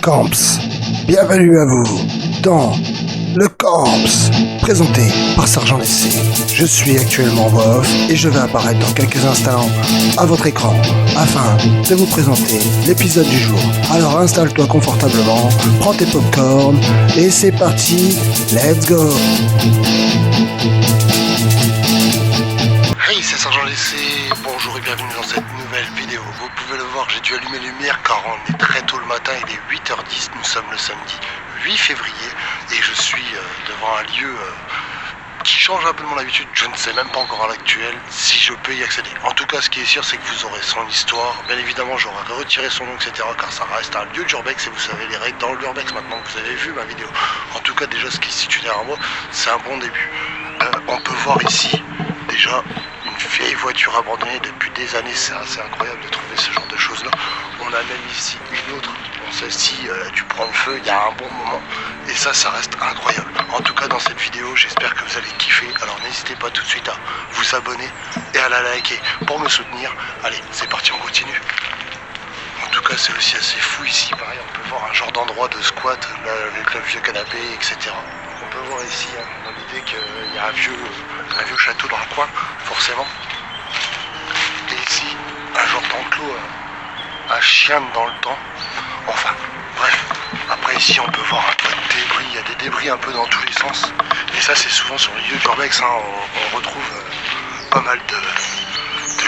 Camps. Bienvenue à vous dans le Camps, présenté par Sergent Lessé. Je suis actuellement en voix off et je vais apparaître dans quelques instants à votre écran afin de vous présenter l'épisode du jour. Alors installe-toi confortablement, prends tes popcorn et c'est parti, let's go! Hey, c'est Sergent Lessé, bonjour et bienvenue dans cette nouvelle vidéo. Vous pouvez le voir, j'ai dû allumer les lumières car on est très tôt le matin, il est 8h10, nous sommes le samedi 8 février et je suis devant un lieu qui change un peu de mon habitude. Je ne sais même pas encore à l'actuel si je peux y accéder. En tout cas, ce qui est sûr, c'est que vous aurez son histoire. Bien évidemment, j'aurai retiré son nom, etc. car ça reste un lieu d'urbex et vous savez les règles dans l'urbex maintenant que vous avez vu ma vidéo. En tout cas, déjà, ce qui se situe derrière moi, c'est un bon début. On peut voir ici déjà une vieille voiture abandonnée depuis des années. C'est assez incroyable de trouver ce genre de choses là. On a même ici une autre. Bon, celle-ci tu prends le feu il y a un bon moment et ça reste incroyable. En tout cas dans cette vidéo j'espère que vous allez kiffer. Alors n'hésitez pas tout de suite à vous abonner et à la liker pour me soutenir. Allez, c'est parti, on continue. En tout cas c'est aussi assez fou ici. Pareil, on peut voir un genre d'endroit de squat là, avec le vieux canapé, etc. On peut voir ici dans l'idée qu'il y a un vieux château dans le coin, forcément. Et ici, un genre d'enclos à chien dans le temps. Enfin, bref. Après ici, on peut voir un peu de débris. Il y a des débris un peu dans tous les sens. Et ça, c'est souvent sur les lieux d'urbex. On retrouve pas mal de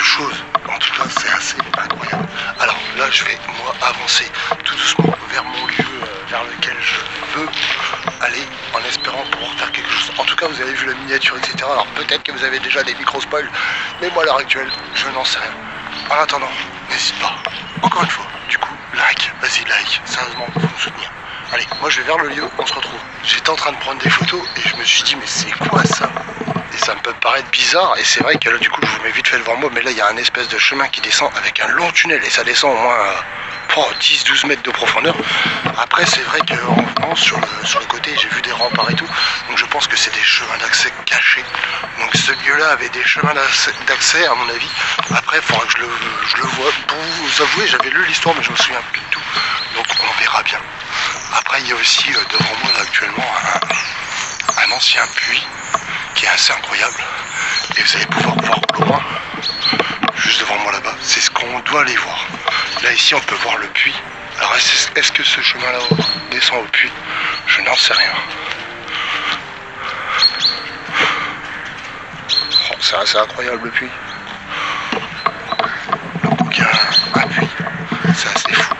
choses. En tout cas, c'est assez incroyable. Alors là, je vais, moi, avancer tout doucement vers mon lieu vers lequel je veux aller en espérant pouvoir faire quelque chose. En tout cas, vous avez vu la miniature, etc. Alors peut-être que vous avez déjà des micro-spoils, mais moi, à l'heure actuelle, je n'en sais rien. En attendant, n'hésite pas. Encore une fois, du coup, like. Vas-y, like. Sérieusement, pour me soutenir. Allez, moi, je vais vers le lieu, on se retrouve. J'étais en train de prendre des photos et je me suis dit, mais c'est quoi ça ? Et ça me peut paraître bizarre, et c'est vrai que là du coup je vous mets vite fait devant moi, mais là il y a un espèce de chemin qui descend avec un long tunnel, et ça descend au moins 10-12 mètres de profondeur. Après c'est vrai qu'en France sur le côté j'ai vu des remparts et tout, donc je pense que c'est des chemins d'accès cachés. Donc ce lieu là avait des chemins d'accès à mon avis. Après il faudra que je le vois. Pour vous avouer, j'avais lu l'histoire mais je me souviens plus de tout, donc on verra bien. Après il y a aussi devant moi là actuellement un ancien puits qui est assez incroyable, et vous allez pouvoir voir au loin, juste devant moi là-bas, c'est ce qu'on doit aller voir. Là ici on peut voir le puits. Alors est-ce que ce chemin là-haut descend au puits? Je n'en sais rien. Oh, c'est assez incroyable le puits. Donc il y a un puits, c'est assez fou.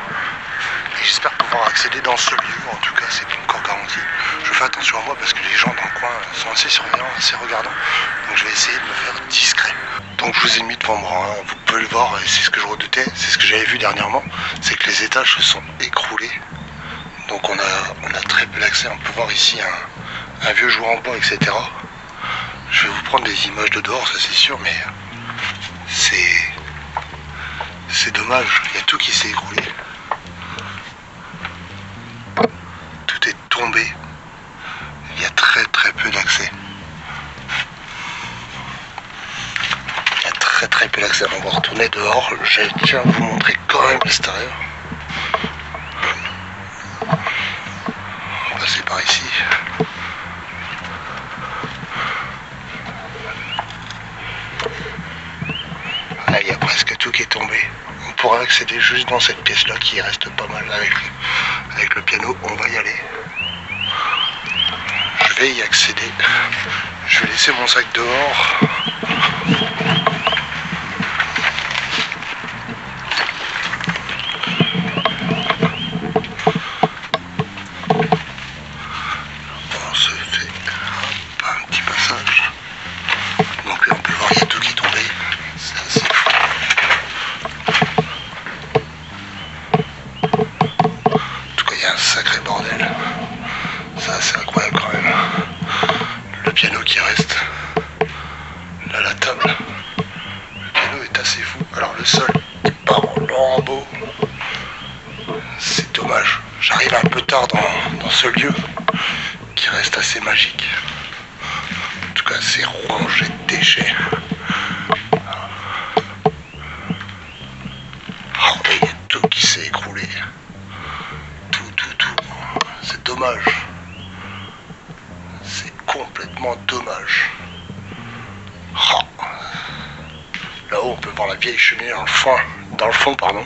Et j'espère pouvoir accéder dans ce lieu, en tout cas c'est pas encore garanti. Je fais attention à moi parce que les gens dans le coin sont assez surveillants, assez regardants. Donc je vais essayer de me faire discret. Donc je vous ai mis devant moi, hein. Vous pouvez le voir, et c'est ce que je redoutais, c'est ce que j'avais vu dernièrement, c'est que les étages se sont écroulés. Donc on a très peu d'accès. On peut voir ici un vieux jouet en bois, etc. Je vais vous prendre des images de dehors, ça c'est sûr, mais c'est dommage, il y a tout qui s'est écroulé. Tout est tombé. Il y a très peu d'accès. Il y a très peu d'accès. On va retourner dehors. Je tiens à vous montrer quand même l'extérieur. On va passer par ici. Là, il y a presque tout qui est tombé. On pourra accéder juste dans cette pièce-là qui reste pas mal avec le piano. On va y aller. Je vais y accéder. Je vais laisser mon sac dehors. On se fait un petit passage. Donc là on peut voir, il y a tout qui est tombé. C'est assez fou. En tout cas il y a un sacré bordel. C'est assez incroyable quand même. Le piano qui reste. Là la table. Le piano est assez fou. Alors le sol il part en lambeaux. C'est dommage. J'arrive un peu tard dans ce lieu qui reste assez magique. En tout cas c'est rongé de déchets. Oh, il y a tout qui s'est écroulé. Tout. dommage. C'est complètement dommage. Oh. Là-haut, on peut voir la vieille cheminée dans le fond, pardon.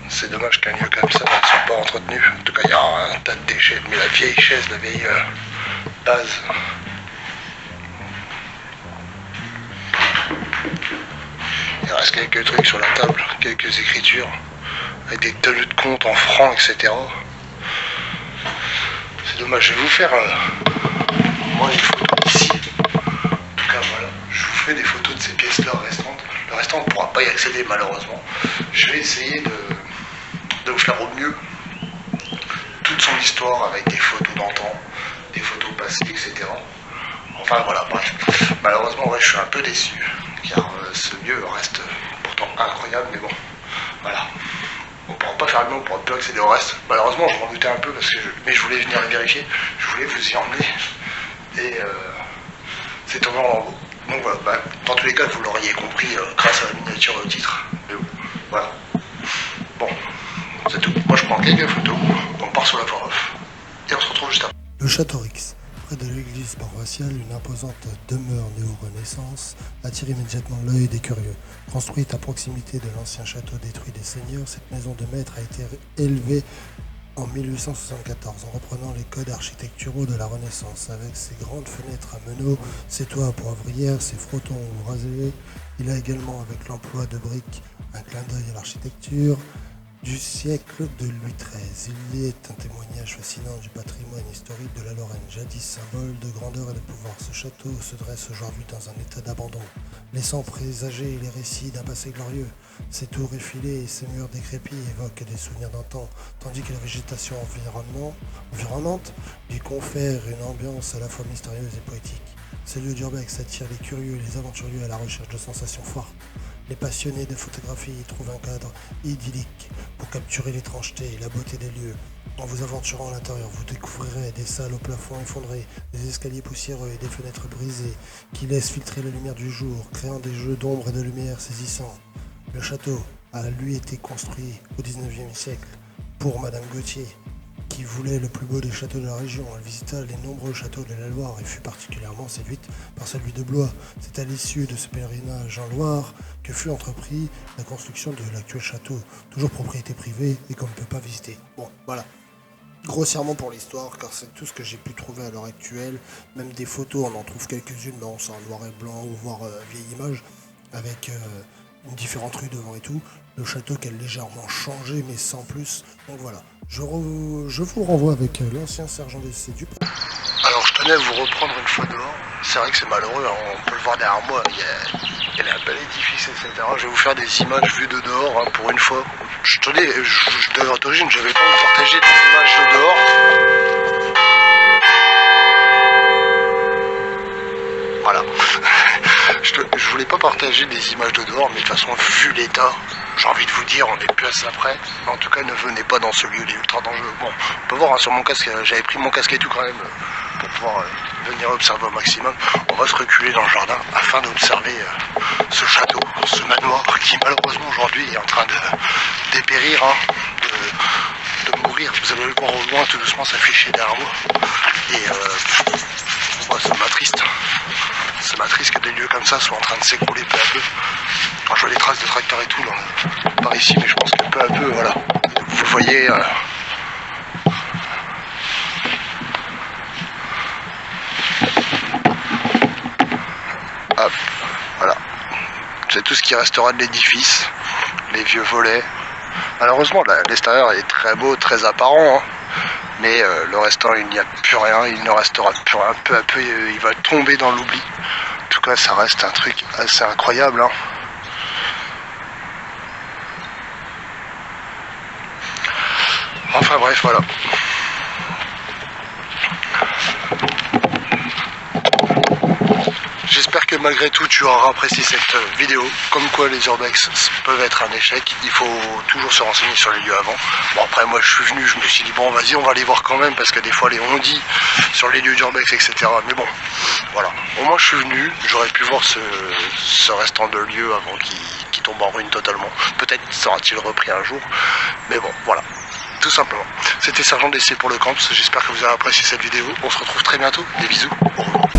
C'est dommage qu'un lieu comme ça ne soit pas entretenu. En tout cas, il y a un tas de déchets. Mais la vieille chaise, la vieille base. Il reste quelques trucs sur la table, quelques écritures, avec des tenues de compte en francs, etc. C'est dommage. Je vais vous faire moi les photos ici. En tout cas, voilà. Je vous ferai des photos de ces pièces-là restantes. Le restant, on ne pourra pas y accéder malheureusement. Je vais essayer de vous faire au mieux toute son histoire avec des photos d'antan, des photos passées, etc. Enfin voilà, bref. Malheureusement, ouais, je suis un peu déçu, car ce lieu reste pourtant incroyable, mais bon, voilà. On ne pourra pas faire mieux, on ne pourra pas accéder au reste. Malheureusement, je m'en doutais un peu, mais je voulais venir le vérifier, je voulais vous y emmener, et c'est tombé en lambeaux. Donc voilà, dans tous les cas, vous l'auriez compris grâce à la miniature au titre. Mais bon, voilà. Bon, c'est tout. Moi, je prends quelques photos, on part sur la voie off, et on se retrouve juste après. Le Château Rix, près de l'église paroissiale, une imposante demeure néo-renaissance attire immédiatement l'œil des curieux. Construite à proximité de l'ancien château détruit des seigneurs, cette maison de maître a été élevée en 1874 en reprenant les codes architecturaux de la Renaissance. Avec ses grandes fenêtres à meneaux, ses toits à poivrières, ses frontons ou rasés, il a également, avec l'emploi de briques, un clin d'œil à l'architecture du siècle de Louis XIII. Il est un témoignage fascinant du patrimoine historique de la Lorraine, jadis symbole de grandeur et de pouvoir. Ce château se dresse aujourd'hui dans un état d'abandon, laissant présager les récits d'un passé glorieux. Ses tours effilées et ses murs décrépits évoquent des souvenirs d'antan, tandis que la végétation environnante lui confère une ambiance à la fois mystérieuse et poétique. Ce lieu d'urbex attire les curieux et les aventurieux à la recherche de sensations fortes. Les passionnés de photographie y trouvent un cadre idyllique pour capturer l'étrangeté et la beauté des lieux. En vous aventurant à l'intérieur, vous découvrirez des salles au plafond effondré, des escaliers poussiéreux et des fenêtres brisées qui laissent filtrer la lumière du jour, créant des jeux d'ombre et de lumière saisissants. Le château a lui été construit au XIXe siècle pour Madame Gauthier, qui voulait le plus beau des châteaux de la région. Elle visita les nombreux châteaux de la Loire et fut particulièrement séduite par celui de Blois. C'est à l'issue de ce pèlerinage en Loire que fut entrepris la construction de l'actuel château, toujours propriété privée et qu'on ne peut pas visiter. Bon, voilà. Grossièrement pour l'histoire, car c'est tout ce que j'ai pu trouver à l'heure actuelle. Même des photos, on en trouve quelques-unes, mais c'est en noir et blanc ou voire vieille image, avec une différente rue devant et tout. Le château qui a légèrement changé, mais sans plus. Donc voilà. Je vous renvoie avec l'ancien sergent d'essai du... Alors je tenais à vous reprendre une fois dehors. C'est vrai que c'est malheureux, hein. On peut le voir derrière moi, il y a un bel édifice, etc. Je vais vous faire des images vues de dehors, hein, pour une fois. D'origine, je ne vais pas vous partager des images de dehors. Voilà. Je voulais pas partager des images de dehors, mais de toute façon, vu l'état, j'ai envie de vous dire, on est plus à ça près. En tout cas, ne venez pas dans ce lieu, il est ultra dangereux. Bon, on peut voir, hein, sur mon casque, j'avais pris mon casque et tout quand même, pour pouvoir venir observer au maximum. On va se reculer dans le jardin afin d'observer ce château, ce manoir qui malheureusement aujourd'hui est en train de dépérir, hein, de mourir. Vous allez le voir au loin tout doucement s'afficher derrière moi. Et ça m'attriste. Ça m'attriste que des lieux comme ça soient en train de s'écrouler peu à peu. Quand je vois les traces de tracteurs et tout là, par ici, mais je pense que peu à peu, voilà. Vous le voyez. Hop, voilà. C'est tout ce qui restera de l'édifice. Les vieux volets. Malheureusement, l'extérieur est très beau, très apparent, hein. Mais le restant, il n'y a plus rien, il ne restera plus rien. Peu à peu, il va tomber dans l'oubli. En tout cas, ça reste un truc assez incroyable, hein. Enfin bref, voilà. J'espère que malgré tout tu auras apprécié cette vidéo. Comme quoi les urbex peuvent être un échec. Il faut toujours se renseigner sur les lieux avant. Bon après moi je suis venu, je me suis dit bon vas-y on va aller voir quand même. Parce que des fois les on-dit sur les lieux d'urbex etc. Mais bon voilà. Au moins je suis venu. J'aurais pu voir ce restant de lieu avant qu'il tombe en ruine totalement. Peut-être sera-t-il repris un jour. Mais bon voilà. tout simplement. C'était Sergent DC pour le Camps, j'espère que vous avez apprécié cette vidéo. On se retrouve très bientôt, des bisous, au revoir.